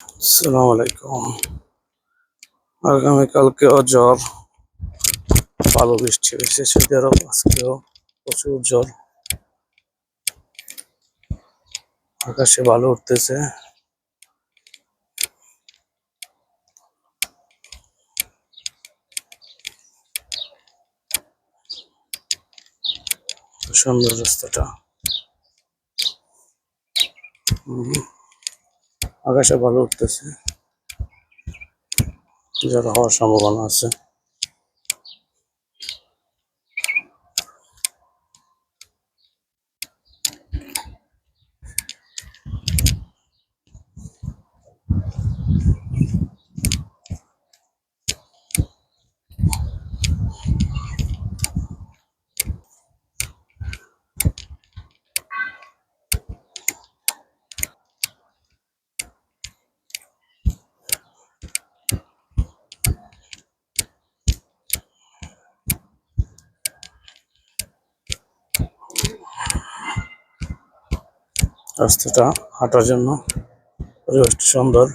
আসসালামু আলাইকুম। আগামীকালকেও জ্বর, ভালো বৃষ্টি হয়েছে সৌদি আরব, আজকেও প্রচুর জ্বর, আকাশে ভালো উঠতেছে। সুন্দর রাস্তাটা, আকাশে ভালো উঠতেছে, জ্বর হওয়ার সম্ভাবনা আছে। রাস্তাটা হাঁটার জন্য পরিবেশটা সুন্দর।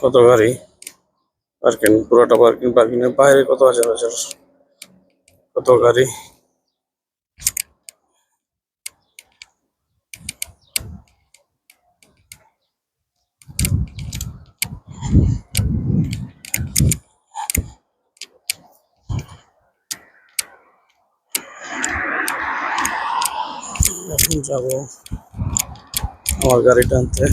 কত গাড়ি পার্কিং, পুরোটা পার্কিং এর বাইরে কত হাজার হাজার কত গাড়ি। এখন যাবো আমার গাড়ি টানতে।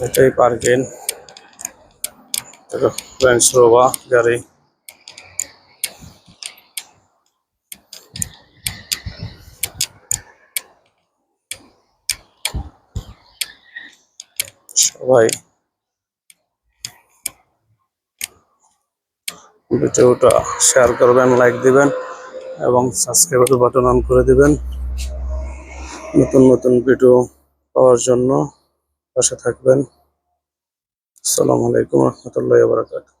এটাই পার্কিং, রেঞ্জ রোভার গাড়ি। সবাই ভিডিওটা শেয়ার করবেন, লাইক দিবেন এবং সাবস্ক্রাইব বাটন অন করে দিবেন নতুন নতুন ভিডিও পাওয়ার জন্য। পাশে থাকবেন। আসসালামু আলাইকুম রহমতুল্লাহি ওয়া বারাকাতুহু।